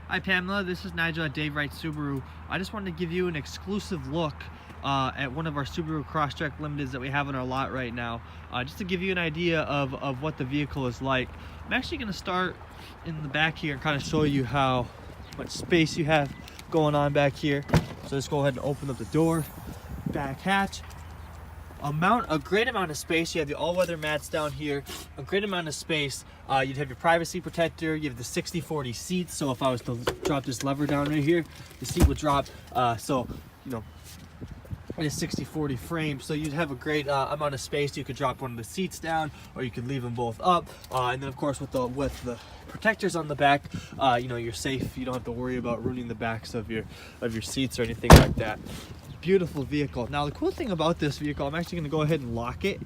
Hi Pamela, this is Nigel at Wright Subaru. I just wanted to give you an exclusive look at one of our Subaru Crosstrek Limiteds that we have on our lot right now, just to give you an idea of what the vehicle is like. I'm actually going to start in the back here and kind of show you how much space you have going on back here. So let's go ahead and open up the door, back hatch. A great amount of space. You have the all-weather mats down here, a great amount of space. You'd have your privacy protector, you have the 60/40 seats, so if I was to drop this lever down right here, the seat would drop, so you know, in a 60/40 frame, so you'd have a great amount of space. You could drop one of the seats down, or you could leave them both up, and then of course with the protectors on the back, you know, you're safe. You don't have to worry about ruining the backs of your seats or anything like that. Beautiful vehicle. Now the cool thing about this vehicle, I'm actually going to go ahead and lock it.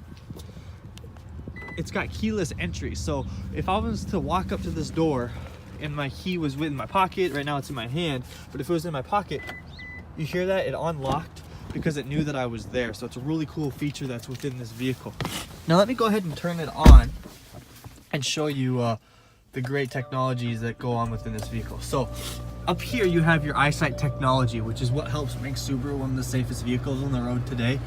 It's got keyless entry, so if I was to walk up to this door and my key was within my pocket, right now it's in my hand, but if it was in my pocket, you hear that? It unlocked because it knew that I was there. So it's a really cool feature that's within this vehicle. Now let me go ahead and turn it on and show you the great technologies that go on within this vehicle. So up here you have your Eyesight technology, which is what helps make Subaru one of the safest vehicles on the road today.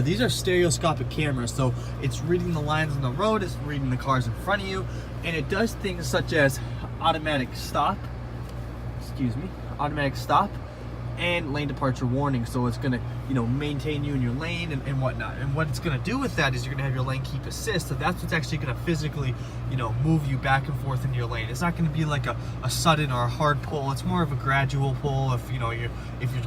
These are stereoscopic cameras, so it's reading the lines on the road, it's reading the cars in front of you, and it does things such as automatic stop, and lane departure warning. So it's gonna, you know, maintain you in your lane and whatnot. And what it's gonna do with that is you're gonna have your lane keep assist. So that's what's actually gonna physically, you know, move you back and forth in your lane. It's not gonna be like a sudden or a hard pull. It's more of a gradual pull. If you're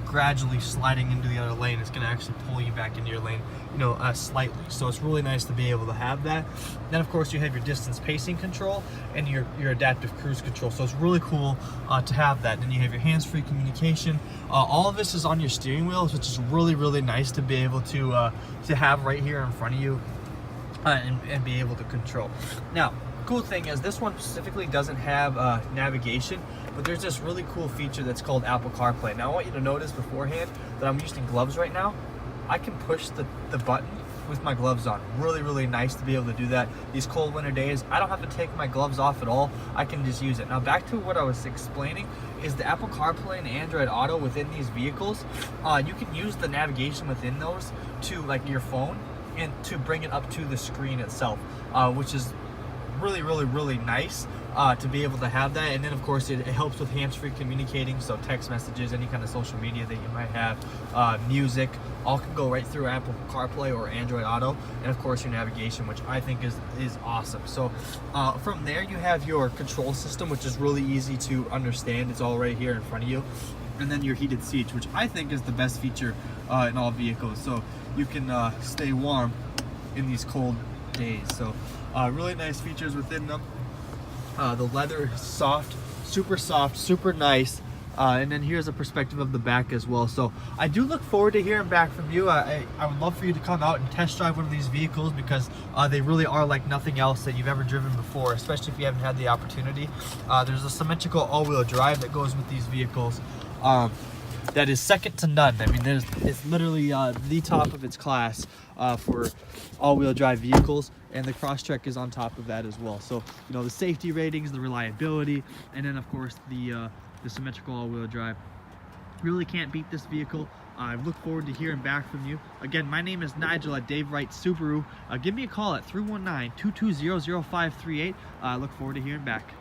gradually sliding into the other lane, it's gonna actually pull you back into your lane, you know, slightly. So it's really nice to be able to have that. Then of course you have your distance pacing control and your adaptive cruise control. So it's really cool to have that. Then you have your hands-free communication. All of this is on your steering wheels, which is really nice to be able to have right here in front of you and be able to control. Now, cool thing is this one specifically doesn't have navigation, but there's this really cool feature that's called Apple Carplay. Now I want you to notice beforehand that I'm using gloves right now. I can push the button with my gloves on. Really nice to be able to do that. These cold winter days, I don't have to take my gloves off at all. I can just use it. Now back to what I was explaining is the Apple CarPlay and Android Auto within these vehicles. You can use the navigation within those to, like, your phone and to bring it up to the screen itself, which is really nice to be able to have that. And then of course it helps with hands-free communicating, so text messages, any kind of social media that you might have, music, all can go right through Apple CarPlay or Android Auto. And of course your navigation, which I think is awesome. So from there you have your control system, which is really easy to understand. It's all right here in front of you. And then your heated seats, which I think is the best feature in all vehicles, so you can stay warm in these cold days. So really nice features within them. The leather is soft, super nice. And then here's a perspective of the back as well. So I do look forward to hearing back from you. I would love for you to come out and test drive one of these vehicles, because they really are like nothing else that you've ever driven before, especially if you haven't had the opportunity. There's a symmetrical all-wheel drive that goes with these vehicles. That is second to none. I mean, it's literally the top of its class for all-wheel drive vehicles, and the Crosstrek is on top of that as well. So, you know, the safety ratings, the reliability, and then of course the symmetrical all-wheel drive. Really can't beat this vehicle. I look forward to hearing back from you. Again, my name is Nigel at Wright Subaru. Give me a call at 319-220-0538. I look forward to hearing back.